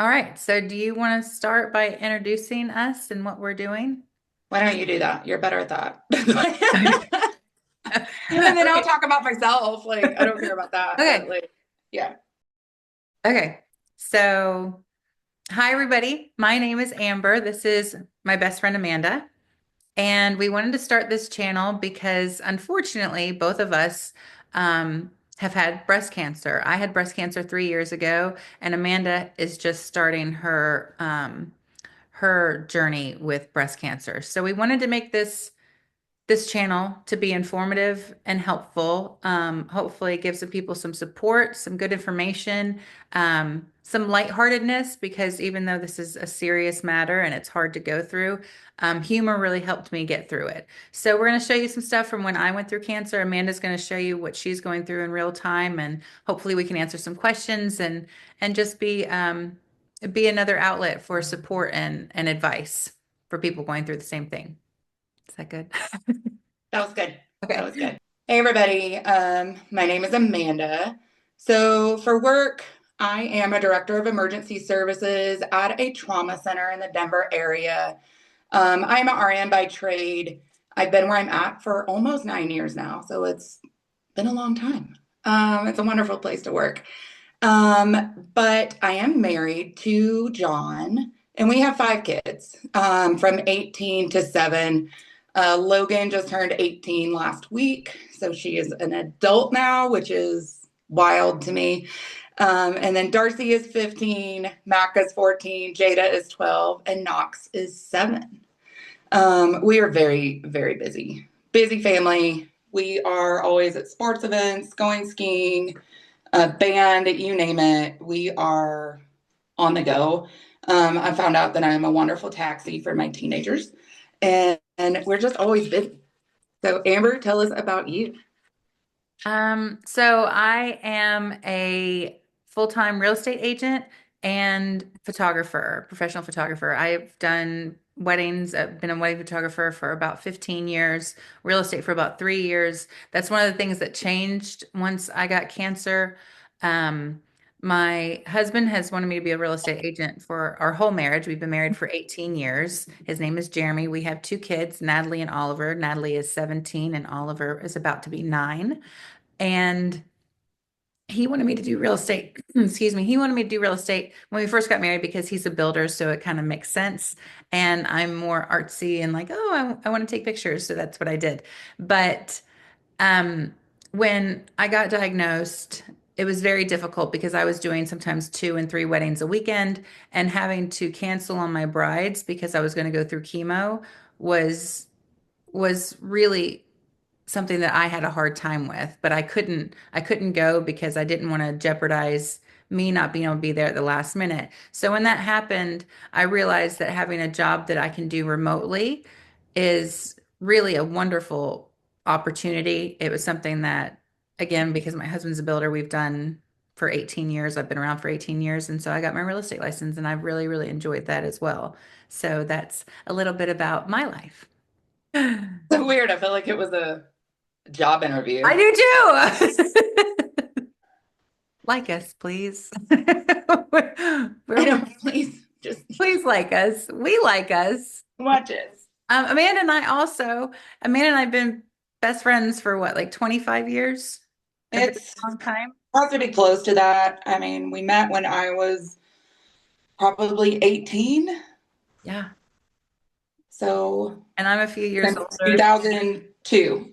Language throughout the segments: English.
All right. So do you want to start by introducing us and what we're doing? Why don't you do that? You're better at that. And then I'll Okay. talk about myself. Like, I don't care about that, but Okay. like, yeah. Okay. So, hi, everybody. My name is Amber. This is my best friend, Amanda. And we wanted to start this channel because unfortunately, both of us have had breast cancer. I had breast cancer 3 years ago, and Amanda is just starting her journey with breast cancer. So we wanted to make this channel to be informative and helpful. Hopefully, give some people some support, some good information, some lightheartedness, because even though this is a serious matter and it's hard to go through, humor really helped me get through it. So, we're going to show you some stuff from when I went through cancer. Amanda's going to show you what she's going through in real time, and hopefully, we can answer some questions and just be another outlet for support and advice for people going through the same thing. Is that good? That was good. That was Okay. good. Hey, everybody. My name is Amanda. So, for work, I am a director of emergency services at a trauma center in the Denver area. I'm an RN by trade. I've been where I'm at for almost 9 years now. So, it's been a long time. It's a wonderful place to work. But I am married to John, and we have 5 kids from 18 to 7. Logan just turned 18 last week, so she is an adult now, which is wild to me. And then Darcy is 15, Mac is 14, Jada is 12, and Knox is 7. We are very, very busy. Busy family. We are always at sports events, going skiing, band, you name it. We are on the go. I found out that I'm a wonderful taxi for my teenagers, and we're just always busy. So, Amber, tell us about you. So I am a full-time real estate agent and photographer, professional photographer. I've done weddings. I've been a wedding photographer for about 15 years, real estate for about 3 years. That's one of the things that changed once I got cancer. Um, my husband has wanted me to be a real estate agent for our whole marriage. We've been married for 18 years. His name is Jeremy. We have 2 kids, Natalie and Oliver. Natalie is 17 and Oliver is about to be 9. And he wanted me to do real estate. Excuse me. He wanted me to do real estate when we first got married because he's a builder, so it kind of makes sense. And I'm more artsy and like, oh, I want to take pictures, so that's what I did. But um, when I got diagnosed, it was very difficult because I was doing sometimes 2 and 3 weddings a weekend, and having to cancel on my brides because I was going to go through chemo was was really something that I had a hard time with, but I couldn't go because I didn't want to jeopardize me not being able to be there at the last minute. So when that happened, I realized that having a job that I can do remotely is really a wonderful opportunity. It was something that, again, because my husband's a builder, we've done for 18 years. I've been around for 18 years, and so I got my real estate license, and I've really, really enjoyed that as well. So that's a little bit about my life. So weird. I feel like it was a job interview. I do too. Like us, please. I We're, know, please just please like us. We like us. watch it. Amanda and I also, Amanda and I have been best friends for what, like 25 years? A very It's long time. has to be close to that. I mean, we met when I was probably 18. Yeah. So And I'm a few years since older, 2002.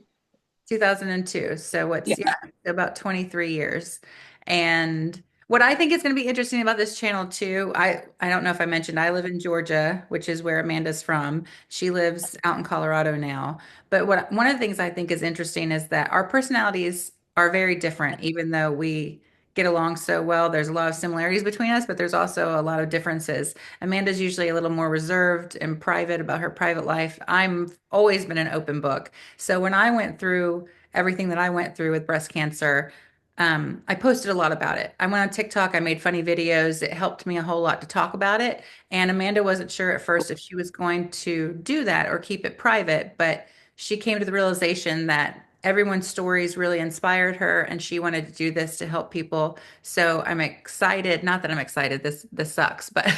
2002. So what's, Yeah. yeah, about 23 years. And what I think is going to be interesting about this channel too, I don't know if I mentioned, I live in Georgia, which is where Amanda's from. She lives out in Colorado now. But what one of the things I think is interesting is that our personalities are very different, even though we get along so well. There's a lot of similarities between us, but there's also a lot of differences. Amanda's usually a little more reserved and private about her private life. I'm always been an open book. So when I went through everything that I went through with breast cancer, I posted a lot about it. I went on TikTok, I made funny videos. It helped me a whole lot to talk about it. And Amanda wasn't sure at first if she was going to do that or keep it private, but she came to the realization that everyone's stories really inspired her, and she wanted to do this to help people. So I'm excited, not that I'm excited, this sucks, but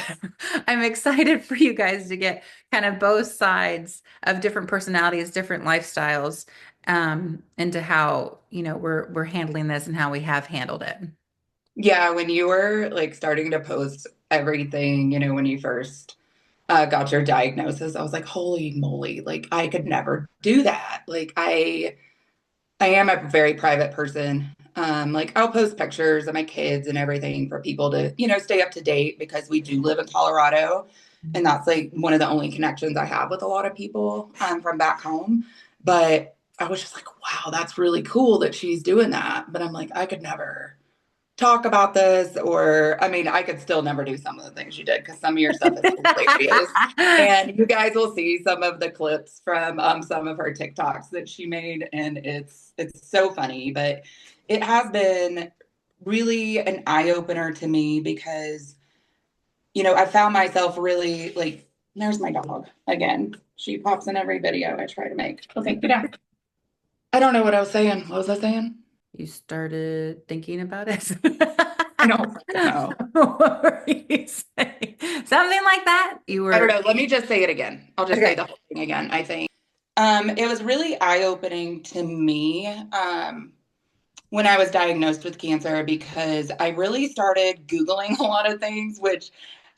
I'm excited for you guys to get kind of both sides of different personalities, different lifestyles, into how, we're handling this and how we have handled it. Yeah, when you were like starting to post everything, when you first got your diagnosis, I was like, holy moly, like I could never do that. Like I am a very private person. Like I'll post pictures of my kids and everything for people to, stay up to date because we do live in Colorado. And that's like one of the only connections I have with a lot of people from back home. But I was just like, wow, that's really cool that she's doing that. But I'm like, I could never talk about this, or I mean, I could still never do some of the things you did because some of your stuff is hilarious. And you guys will see some of the clips from some of her TikToks that she made, and it's so funny. But it has been really an eye opener to me because I found myself really like. There's my dog again. She pops in every video I try to make. Okay, get down. I don't know what I was saying. What was I saying? You started thinking about it. I don't know. What were you saying? Something like that. You I don't were know. Let me just say it again. I'll just say okay. the whole thing again, I think. It was really eye-opening to me when I was diagnosed with cancer because I really started Googling a lot of things, which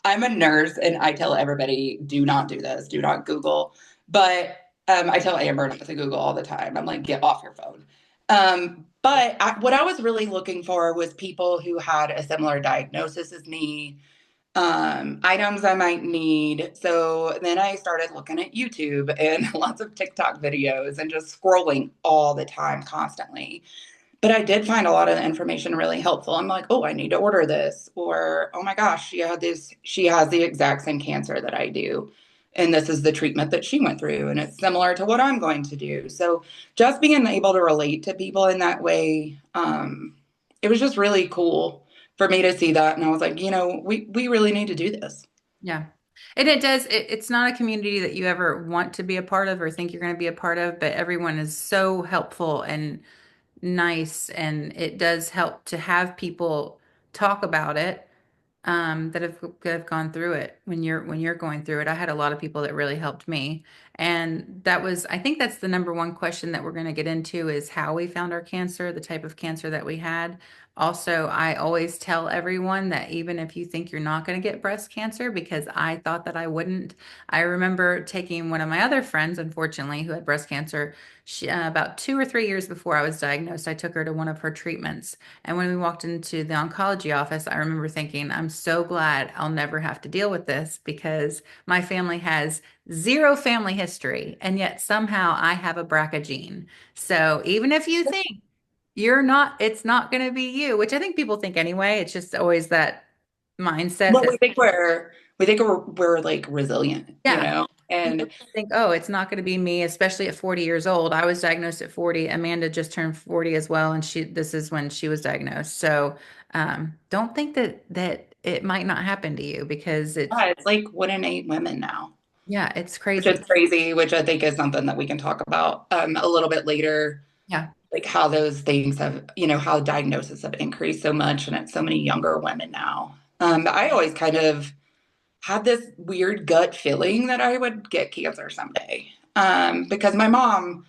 I'm a nurse and I tell everybody, do not do this, do not Google. But I tell Amber not to Google all the time. I'm like, get off your phone. What I was really looking for was people who had a similar diagnosis as me, items I might need. So then I started looking at YouTube and lots of TikTok videos and just scrolling all the time, constantly. But I did find a lot of the information really helpful. I'm like, oh, I need to order this, or oh my gosh, she has the exact same cancer that I do. And this is the treatment that she went through, and it's similar to what I'm going to do. So just being able to relate to people in that way, it was just really cool for me to see that. And I was like, we really need to do this. Yeah. And it does, it's not a community that you ever want to be a part of or think you're going to be a part of, but everyone is so helpful and nice. And it does help to have people talk about it, that have gone through it when you're going through it. I had a lot of people that really helped me. And I think that's the number one question that we're going to get into is how we found our cancer, the type of cancer that we had. Also, I always tell everyone that even if you think you're not going to get breast cancer, because I thought that I wouldn't. I remember taking one of my other friends, unfortunately, who had breast cancer. About 2 or 3 years before I was diagnosed, I took her to one of her treatments. And when we walked into the oncology office, I remember thinking, I'm so glad I'll never have to deal with this because my family has zero family history. And yet somehow I have a BRCA gene. So even if you think it's not going to be you, which I think people think anyway. It's just always that mindset Well, that, we think we're like resilient, yeah, people and think, oh, it's not going to be me, especially at 40 years old. I was diagnosed at 40. Amanda just turned 40 as well, and this is when she was diagnosed. So, don't think that it might not happen to you because it's like 1 in 8 women now, yeah, it's which is crazy. crazy, which I think is something that we can talk about a little bit later, Yeah. like how those things have, how diagnoses have increased so much and it's so many younger women now. But I always kind of had this weird gut feeling that I would get cancer someday, because my mom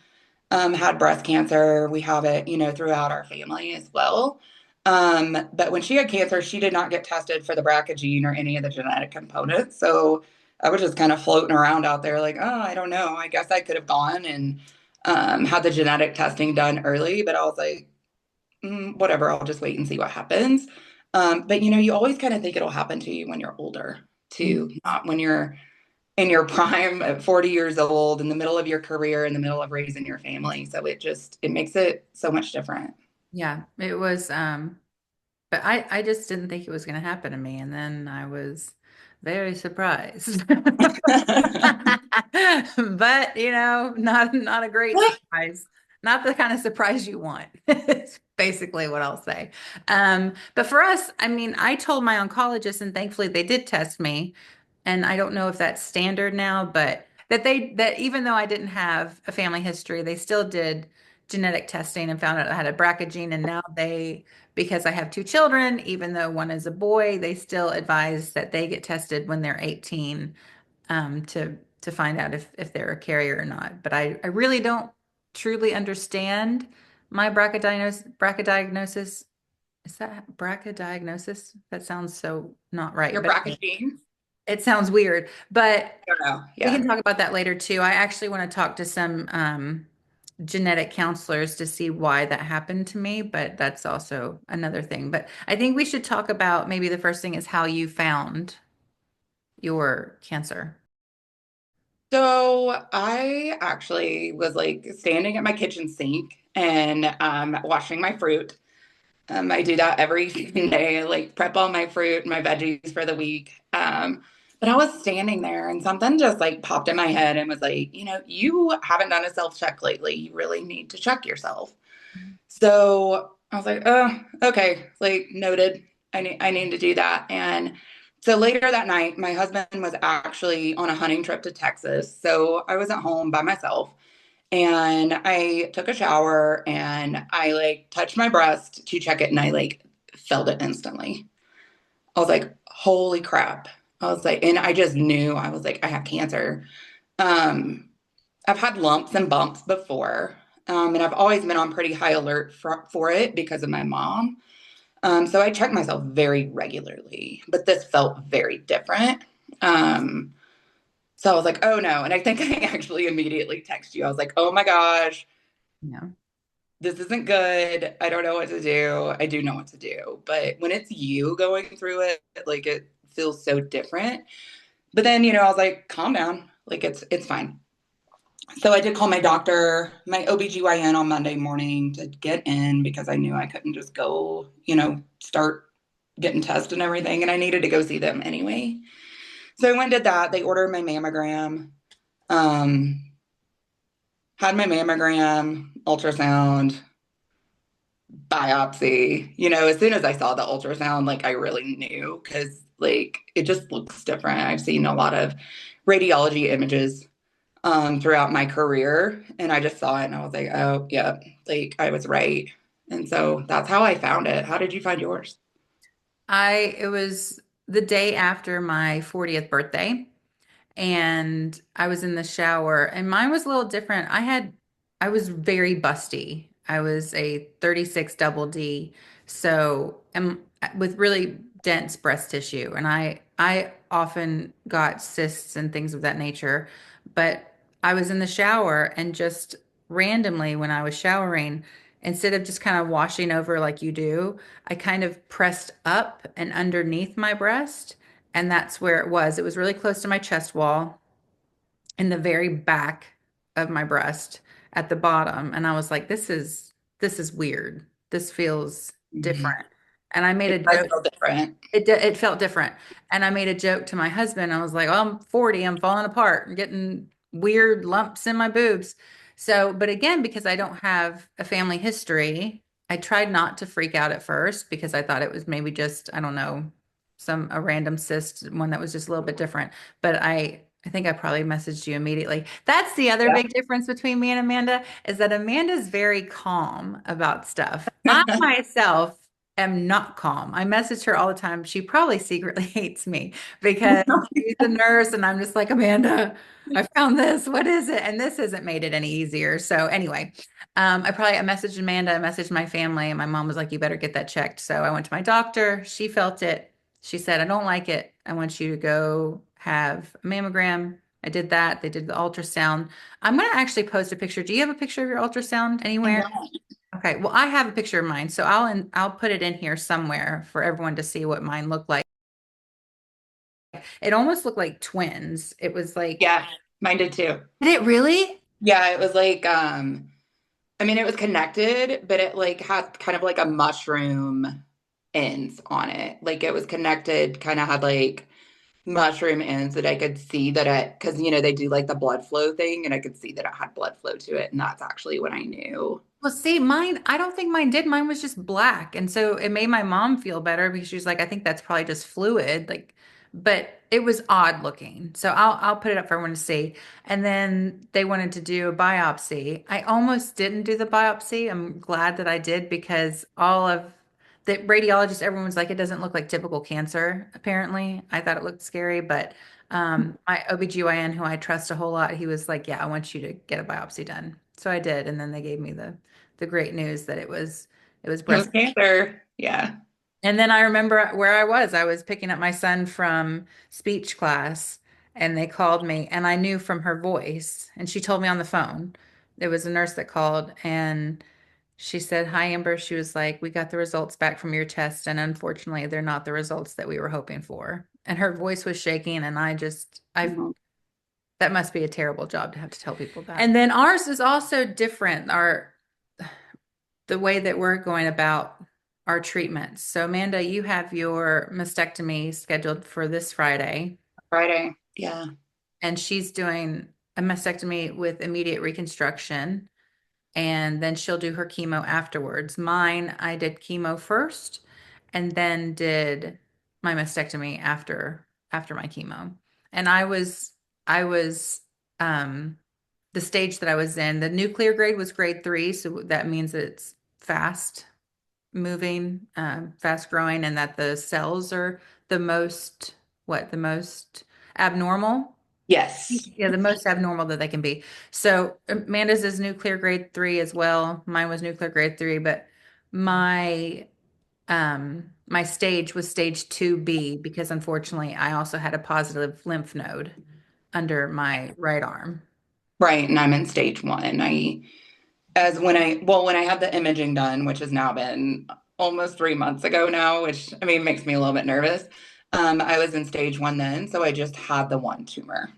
had breast cancer. We have it, throughout our family as well. But when she had cancer, she did not get tested for the BRCA gene or any of the genetic components. So I was just kind of floating around out there, like, oh, I don't know. I guess I could have gone and had the genetic testing done early, but I was like, whatever, I'll just wait and see what happens. But you always kind of think it'll happen to you when you're older, too, not when you're in your prime at 40 years old, in the middle of your career, in the middle of raising your family. So it makes it so much different. Yeah, it was. But I just didn't think it was going to happen to me. And then I was very surprised. But, not a great surprise. Not the kind of surprise you want. It's basically what I'll say. But for us, I mean, I told my oncologist, and thankfully they did test me. And I don't know if that's standard now, but that even though I didn't have a family history, they still did genetic testing and found out I had a BRCA gene. And now because I have two children, even though one is a boy, they still advise that they get tested when they're 18 to find out if they're a carrier or not. But I really don't truly understand my BRCA diagnosis. Is that BRCA diagnosis? That sounds so not right, Your but BRCA gene? it sounds weird. But I don't know. we can Yeah. talk about that later too. I actually want to talk to some genetic counselors to see why that happened to me, but that's also another thing. But I think we should talk about maybe the first thing is how you found your cancer. So I actually was like standing at my kitchen sink and washing my fruit. I do that every day. I like prep all my fruit and my veggies for the week. But I was standing there and something just like popped in my head and was like, you haven't done a self check lately. You really need to check yourself. So I was like, oh, okay, like noted. I need to do that. And so later that night, my husband was actually on a hunting trip to Texas. So I was at home by myself and I took a shower and I like touched my breast to check it and I like felt it instantly. I was like, holy crap. I was like, and I just knew I was like, I have cancer. Um, I've had lumps and bumps before, and I've always been on pretty high alert for it because of my mom. So I check myself very regularly, but this felt very different. Um, so I was like, oh no. And I think I actually immediately texted you. I was like, oh my gosh, Yeah. this isn't good. I don't know what to do. I do know what to do. But when it's you going through it, like it feels so different. But then, I was like, calm down. Like it's fine. So I did call my doctor, my OBGYN on Monday morning to get in because I knew I couldn't just go, start getting tests and everything. And I needed to go see them anyway. So I went and did that. They ordered my mammogram, um, had my mammogram, ultrasound, biopsy. As soon as I saw the ultrasound, like I really knew because like it just looks different. I've seen a lot of radiology images throughout my career. And I just saw it and I was like, oh, yeah, like I was right. And so that's how I found it. How did you find yours? It was the day after my 40th birthday, and I was in the shower, and mine was a little different. I was very busty. I was a 36 double D, so with really dense breast tissue, and I often got cysts and things of that nature. But I was in the shower, and just randomly when I was showering, instead of just kind of washing over like you do, I kind of pressed up and underneath my breast. And that's where it was. It was really close to my chest wall in the very back of my breast at the bottom. And I was like, this is weird. This feels Mhm. different. And I made It a does joke. feel different. It felt different. And I made a joke to my husband. I was like, oh, I'm 40, I'm falling apart. I'm getting weird lumps in my boobs. So, but again, because I don't have a family history, I tried not to freak out at first because I thought it was maybe just, I don't know, a random cyst, one that was just a little bit different. But I think I probably messaged you immediately. That's the other big difference between me and Amanda is that Amanda's very calm about stuff. I myself am not calm. I message her all the time. She probably secretly hates me because she's a nurse and I'm just like, Amanda, I found this. What is it? And this hasn't made it any easier. So anyway, I messaged Amanda, I messaged my family, and my mom was like, you better get that checked. So I went to my doctor. She felt it. She said, I don't like it. I want you to go have a mammogram. I did that. They did the ultrasound. I'm going to actually post a picture. Do you have a picture of your ultrasound I anywhere? know. Okay, well, I have a picture of mine, so I'll put it in here somewhere for everyone to see what mine looked like. It almost looked like twins. It was like, Yeah, mine did too. did it really? Yeah, it was like, I mean, it was connected, but it like had kind of like a mushroom ends on it. Like it was connected, kind of had like mushroom ends that I could see that it, because they do like the blood flow thing, and I could see that it had blood flow to it, and that's actually what I knew. Well, see, mine, I don't think mine did. Mine was just black. And so it made my mom feel better because she was like, I think that's probably just fluid. Like, but it was odd looking. So I'll put it up for everyone to see. And then they wanted to do a biopsy. I almost didn't do the biopsy. I'm glad that I did because all of the radiologists, everyone was like, it doesn't look like typical cancer, apparently. I thought it looked scary, but my OBGYN, who I trust a whole lot, he was like, yeah, I want you to get a biopsy done. So I did, and then they gave me the great news that it was It breast. was cancer. Yeah. And then I remember where I was. I was picking up my son from speech class, and they called me, and I knew from her voice, and she told me on the phone. It was a nurse that called, and she said, "Hi, Amber." She was like, "We got the results back from your test, and unfortunately, they're not the results that we were hoping for." And her voice was shaking, and Mhm. that must be a terrible job to have to tell people that. And then ours is also different. The way that we're going about our treatments. So, Amanda, you have your mastectomy scheduled for this Friday, Friday. Yeah. and she's doing a mastectomy with immediate reconstruction, and then she'll do her chemo afterwards. Mine, I did chemo first, and then did my mastectomy after my chemo. And I was the stage that I was in, the nuclear grade was grade 3, so that means it's fast moving, fast growing, and that the cells are the most, the most abnormal? Yes. Yeah, the most abnormal that they can be. So Amanda's is nuclear grade 3 as well. Mine was nuclear grade 3, but my my stage was stage 2B because unfortunately I also had a positive lymph node under my right arm. Right. And I'm in stage one. When I had the imaging done, which has now been almost 3 months ago now, which I mean makes me a little bit nervous. I was in stage one then, so I just had the one tumor.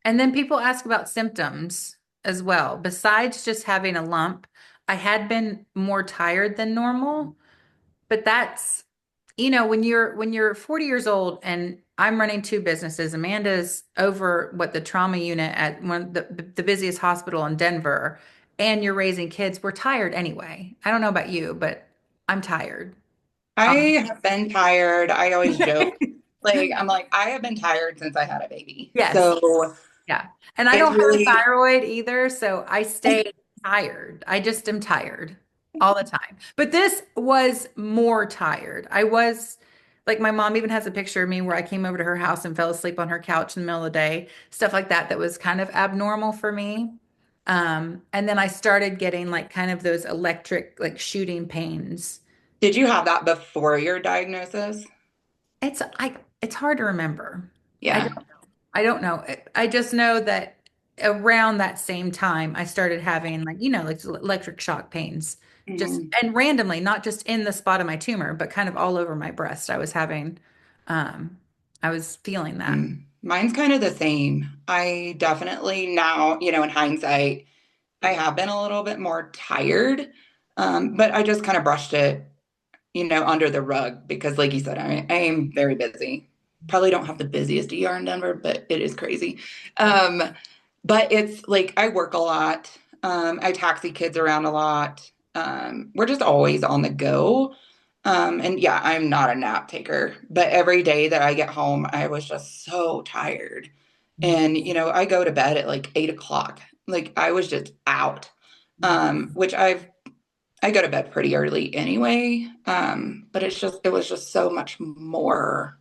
And then people ask about symptoms as well. Besides just having a lump, I had been more tired than normal, but that's, when you're 40 years old and I'm running 2 businesses, Amanda's over the trauma unit at one of the busiest hospital in Denver, and you're raising kids, we're tired anyway. I don't know about you, but I'm tired. I Um, have been tired. I always joke, like I'm like I have been tired since I had a baby. yes. So Yeah. And I it's don't have a really thyroid either, so I stay tired. I just am tired all the time. But this was more tired. I was like, my mom even has a picture of me where I came over to her house and fell asleep on her couch in the middle of the day, stuff like that, that was kind of abnormal for me. And then I started getting like kind of those electric, like shooting pains. did you have that before your diagnosis? It's hard to remember. I Yeah. I don't know. I just know that around that same time, I started having like, like electric shock pains, just Mhm. and randomly, not just in the spot of my tumor, but kind of all over my breast. Um, I was feeling that. Mine's kind of the same. I definitely now, in hindsight, I have been a little bit more tired, but I just kind of brushed it, under the rug because, like you said, I am very busy. Probably don't have the busiest ER in Denver, but it is crazy. Um, but it's like I work a lot. I taxi kids around a lot. We're just always on the go. And yeah, I'm not a nap taker, but every day that I get home, I was just so tired. And, I go to bed at like 8 o'clock. Like I was just out. Which I go to bed pretty early anyway. But it was just so much more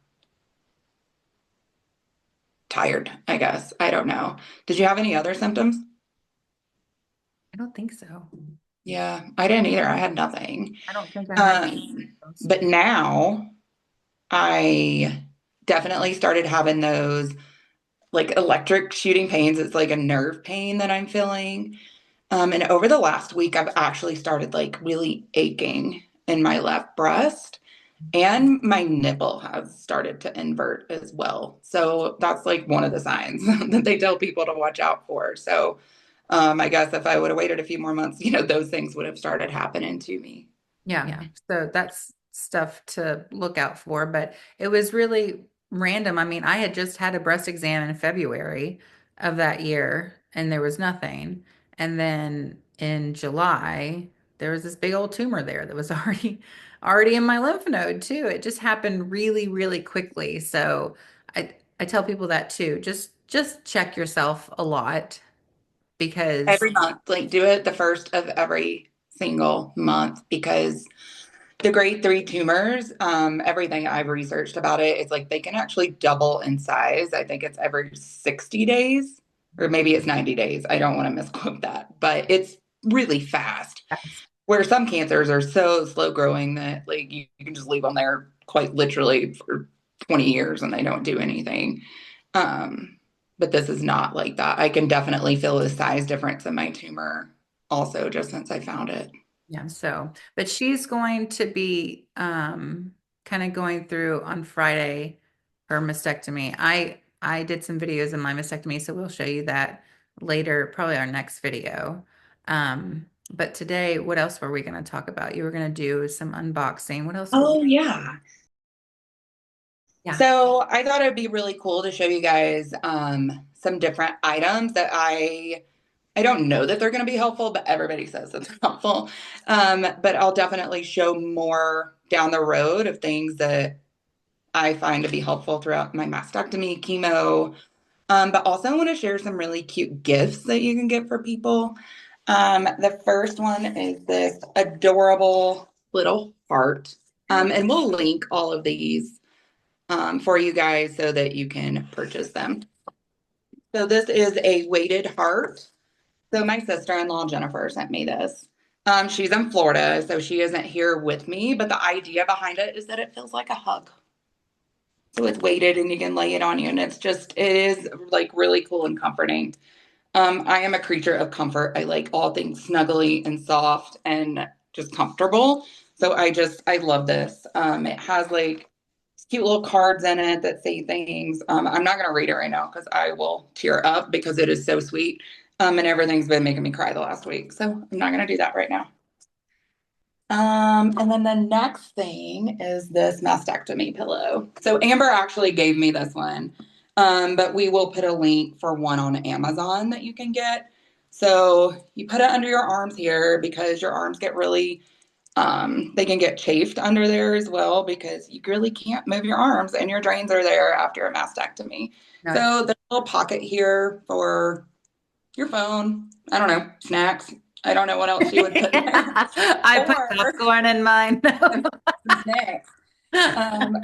tired, I guess. I don't know. Did you have any other symptoms? I don't think so. Yeah, I didn't either. I had nothing. I don't think I had any Um, symptoms. but now I definitely started having those like electric shooting pains. It's like a nerve pain that I'm feeling. And over the last week, I've actually started like really aching in my left breast, and my nipple has started to invert as well. So that's like one of the signs that they tell people to watch out for. So I guess if I would have waited a few more months, those things would have started happening to me. Yeah. So that's stuff to look out for, but it was really random. I mean, I had just had a breast exam in February of that year and there was nothing. And then in July, there was this big old tumor there that was already in my lymph node too. It just happened really, really quickly. So I tell people that too. Just check yourself a lot because Every month, like do it the first of every single month because the grade 3 tumors, everything I've researched about it, it's like they can actually double in size. I think it's every 60 days, or maybe it's 90 days. I don't want to misquote that, but it's really fast. Where some cancers are so slow growing that like you can just leave them there quite literally for 20 years and they don't do anything. Um, but this is not like that. I can definitely feel the size difference in my tumor also just since I found it. yeah, but she's going to be kind of going through on Friday her mastectomy. I did some videos in my mastectomy, so we'll show you that later, probably our next video. But today, what else were we going to talk about? You were going to do some unboxing. What else were we? Oh, yeah. Yeah. So I thought it'd be really cool to show you guys some different items that I don't know that they're going to be helpful, but everybody says it's helpful. But I'll definitely show more down the road of things that I find to be helpful throughout my mastectomy, chemo. But also I want to share some really cute gifts that you can get for people. The first one is this adorable little heart. And we'll link all of these for you guys so that you can purchase them. So this is a weighted heart. So my sister-in-law Jennifer sent me this. She's in Florida, so she isn't here with me, but the idea behind it is that it feels like a hug. So it's weighted and you can lay it on you, and it is like really cool and comforting. I am a creature of comfort. I like all things snuggly and soft and just comfortable. So I love this. It has like cute little cards in it that say things. I'm not going to read it right now because I will tear up because it is so sweet. And everything's been making me cry the last week. So I'm not going to do that right now. And then the next thing is this mastectomy pillow. So Amber actually gave me this one, but we will put a link for one on Amazon that you can get. So you put it under your arms here because your arms get really, they can get chafed under there as well because you really can't move your arms and your drains are there after a mastectomy. Nuts. So there's a little pocket here for your phone. I don't know, snacks. I don't know what else you would put there. I put Or popcorn in mine. some snacks.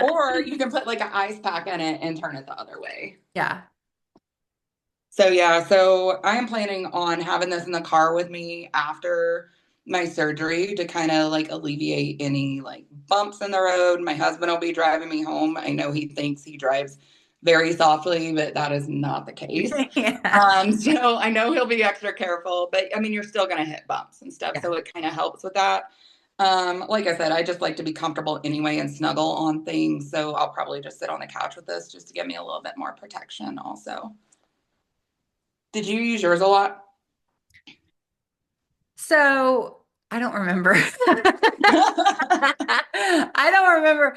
Or you can put like an ice pack in it and turn it the other way. Yeah. So yeah, so I am planning on having this in the car with me after my surgery to kind of like alleviate any like bumps in the road. My husband will be driving me home. I know he thinks he drives very softly, but that is not the case. Yeah. So I know he'll be extra careful, but I mean, you're still going to hit bumps and stuff. Yeah. So it kind of helps with that. Like I said, I just like to be comfortable anyway and snuggle on things. So I'll probably just sit on the couch with this just to give me a little bit more protection also. Did you use yours a lot? So I don't remember. I don't remember.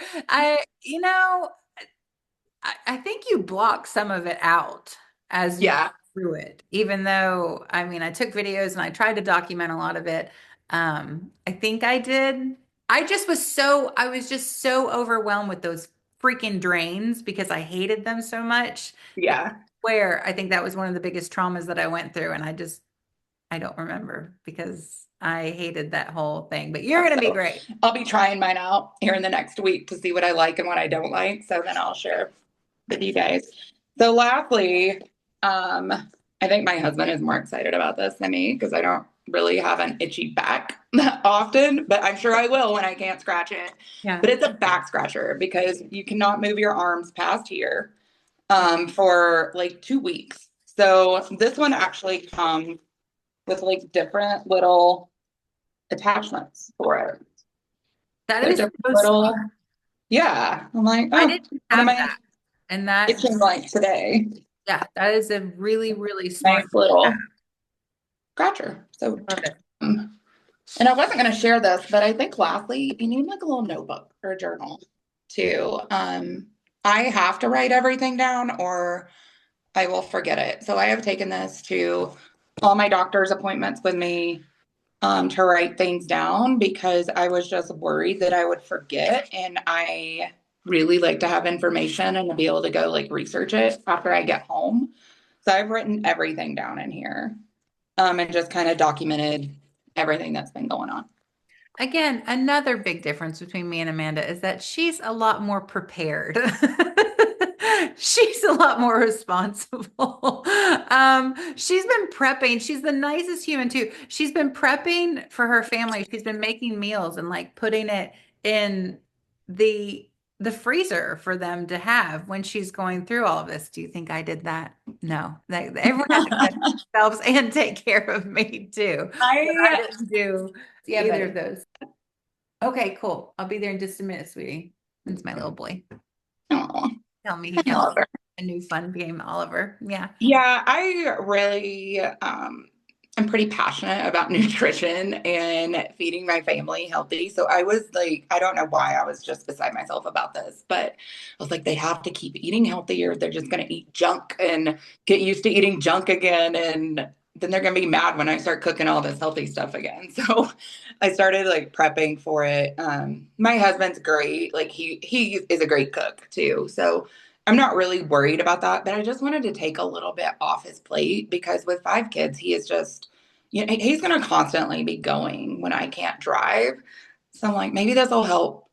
I think you block some of it out as you go Yeah, through it, even though, I mean, I took videos and I tried to document a lot of it. I think I did. I was just so overwhelmed with those freaking drains because I hated them so much that yeah. where I think that was one of the biggest traumas that I went through. And I don't remember because I hated that whole thing, but you're going to be So great. I'll be trying mine out here in the next week to see what I like and what I don't like. So then I'll share with you guys. So lastly, I think my husband is more excited about this than me because I don't really have an itchy back often, but I'm sure I will when I can't scratch it. Yeah. But it's a back scratcher because you cannot move your arms past here for like 2 weeks. So this one actually comes with like different little attachments for it. That So is different so little, smart. yeah. I'm like, I oh, didn't what am have I that. And that, itching like today? yeah, that is a really, really smart. Nice little scratcher. So, I love it. and I wasn't going to share this, but I think lastly, you need like a little notebook or a journal too. I have to write everything down or I will forget it. So I have taken this to all my doctor's appointments with me. to write things down because I was just worried that I would forget. And I really like to have information and to be able to go like research it after I get home. So I've written everything down in here, and just kind of documented everything that's been going on. Again, another big difference between me and Amanda is that she's a lot more prepared. She's a lot more responsible. She's been prepping. She's the nicest human too. She's been prepping for her family. She's been making meals and like putting it in the the freezer for them to have when she's going through all of this. Do you think I did that? No. Everyone had to cook themselves and take care of me too. But I I didn't do Yeah, either of buddy. those. Okay, cool. I'll be there in just a minute, sweetie. It's my little boy. Oh, Tell me he I found love her. a new fun game, Oliver. Yeah. Yeah, I really am pretty passionate about nutrition and feeding my family healthy. So I was like, I don't know why I was just beside myself about this, but I was like, they have to keep eating healthy or they're just going to eat junk and get used to eating junk again. And then they're going to be mad when I start cooking all this healthy stuff again. So I started like prepping for it. My husband's great. Like he is a great cook too. So I'm not really worried about that, but I just wanted to take a little bit off his plate because with 5 kids, he is just, you know, he's going to constantly be going when I can't drive. So I'm like, maybe this will help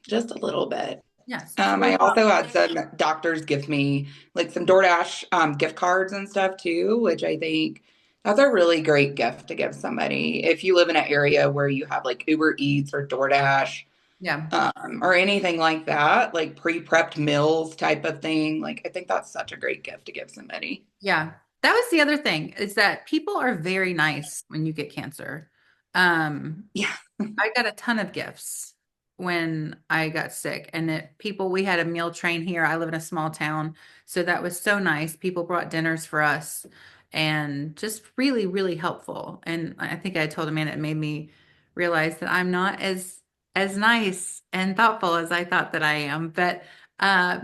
just a little bit. Yeah. I also had some doctors give me like some DoorDash gift cards and stuff too, which I think that's a really great gift to give somebody. If you live in an area where you have like Uber Eats or DoorDash, Yeah. or anything like that, like pre-prepped meals type of thing. Like, I think that's such a great gift to give somebody. Yeah. That was the other thing is that people are very nice when you get cancer. Um, Yeah. I got a ton of gifts when I got sick, and we had a meal train here. I live in a small town, so that was so nice. People brought dinners for us and just really, really helpful. And I think I told Amanda it made me realize that I'm not as nice and thoughtful as I thought that I am. But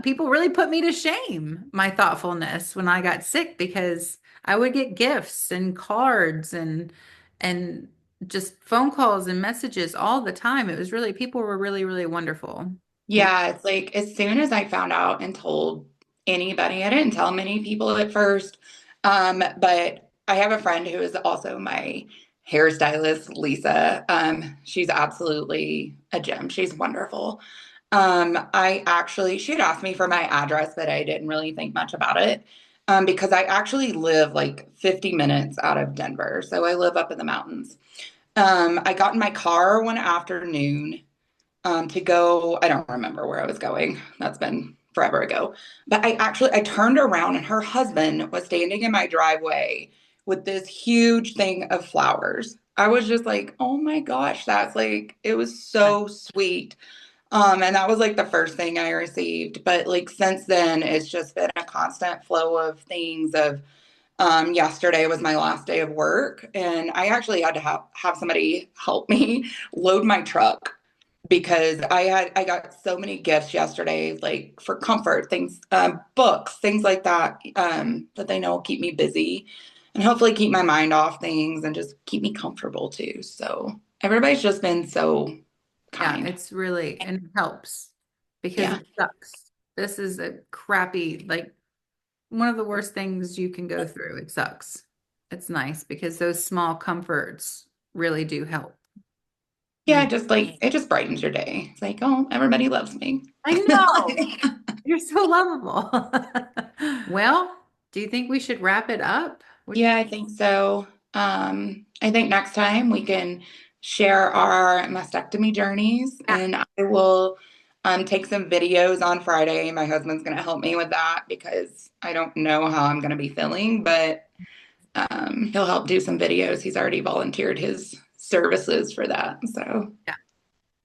people really put me to shame, my thoughtfulness when I got sick because I would get gifts and cards and just phone calls and messages all the time. It was really, people were really, really wonderful. Yeah. It's like as soon as I found out and told anybody, I didn't tell many people at first. But I have a friend who is also my hairstylist, Lisa. She's absolutely a gem. She's wonderful. She had asked me for my address, but I didn't really think much about it. Because I actually live like 50 minutes out of Denver. So I live up in the mountains. I got in my car one afternoon to go. I don't remember where I was going. That's been forever ago. But I turned around and her husband was standing in my driveway with this huge thing of flowers. I was just like, oh my gosh, that's like, it was so sweet. And that was like the first thing I received. But like since then, it's just been a constant flow of things of yesterday was my last day of work, and I actually had to have somebody help me load my truck because I got so many gifts yesterday, like for comfort things, books, things like that, that they know will keep me busy and hopefully keep my mind off things and just keep me comfortable too. So everybody's just been so Yeah, kind. it's really, and it helps because Yeah. it sucks. This is a crappy, like one of the worst things you can go through. It sucks. It's nice because those small comforts really do help. Yeah, They, just like it just brightens your day. It's like, oh, everybody loves me. I know. You're so lovable. Well, do you think we should wrap it up? What do you Yeah, I think so. I think next time we can share our mastectomy journeys, Yeah. and I will take some videos on Friday. My husband's going to help me with that because I don't know how I'm going to be feeling, but he'll help do some videos. He's already volunteered his services for that. So, Yeah.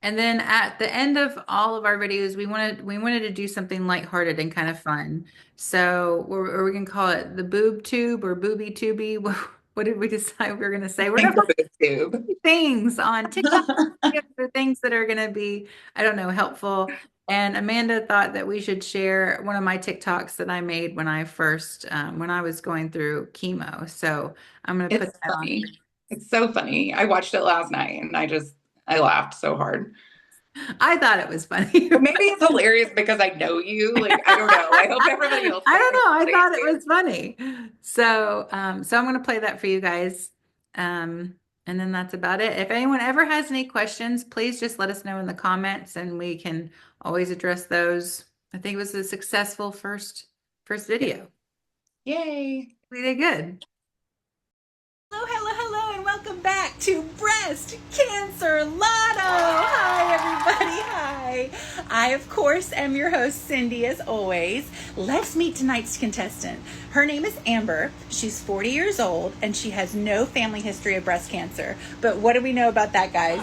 And then at the end of all of our videos, we wanted to do something lighthearted and kind of fun. So or we can call it the boob tube or booby tubey. What did we decide we were going to say? I We're going think to the boob tube. find things on TikTok for things that are going to be, I don't know, helpful. And Amanda thought that we should share one of my TikToks that I made when I was going through chemo. So I'm going to put It's that on. funny. It's so funny. I watched it last night and I laughed so hard. I thought it was funny. But maybe it's hilarious because I know you. Like, I don't know. I hope everybody else I thinks don't it's know. I funny thought it too. was funny. So I'm going to play that for you guys. Um, and then that's about it. If anyone ever has any questions, please just let us know in the comments and we can always address those. I think it was a successful first Yeah. video. Yay. We did good. Hello, hello, hello, and welcome back to Breast Cancer Lotto. Hi, everybody. Hi. I, of course, am your host, Cindy, as always. Let's meet tonight's contestant. Her name is Amber. She's 40 years old, and she has no family history of breast cancer. But what do we know about that, guys?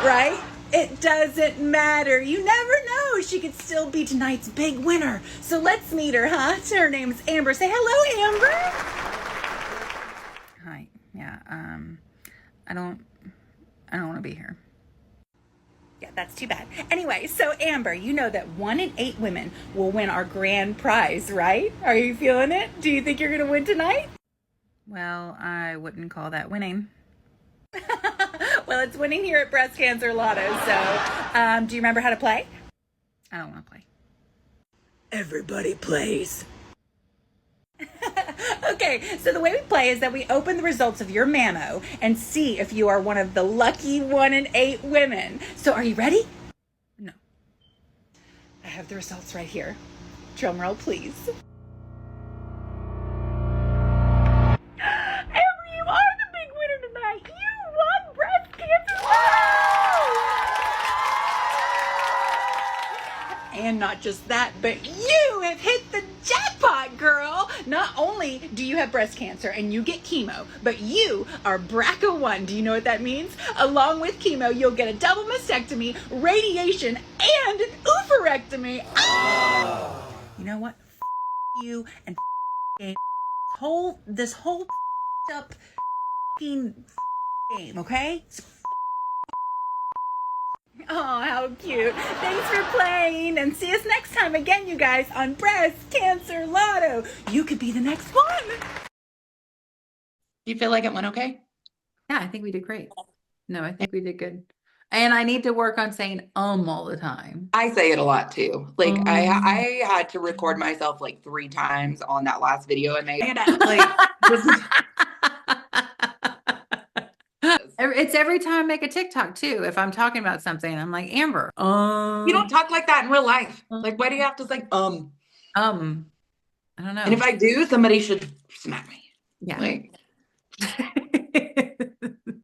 Right? It doesn't matter. You never know. She could still be tonight's big winner. So let's meet her, huh? Her name's Amber. Say hello, Amber. Hi. Yeah. I don't want to be here. Yeah, that's too bad. Anyway, so Amber, you know that 1 in 8 women will win our grand prize, right? Are you feeling it? Do you think you're going to win tonight? Well, I wouldn't call that winning. Well, it's winning here at Breast Cancer Lotto. So, do you remember how to play? I don't want to play. Everybody plays. Okay, so the way we play is that we open the results of your mammo and see if you are one of the lucky 1 in 8 women. So are you ready? No. I have the results right here. Drum roll, please. Amber, you are the big winner tonight. You won breast cancer. And not just that, but you have hit the jackpot, girl. Not only do you have breast cancer and you get chemo, but you are BRCA1. Do you know what that means? Along with chemo, you'll get a double mastectomy, radiation, and an oophorectomy. You know what? You and this whole up game, okay? Oh, how cute. Thanks for playing, and see us next time again, you guys, on Breast Cancer Lotto. You could be the next one. Do you feel like it went okay? Yeah, I think we did great. No, I think we did good. And I need to work on saying all the time. I say it a lot too. Like Um. I had to record myself like 3 times on that last video I made. And like just It's every time I make a TikTok too. If I'm talking about something, I'm like, Amber, you don't talk like that in real life. Like, why do you have to say I don't And know. if I do, somebody should smack me. Yeah. Like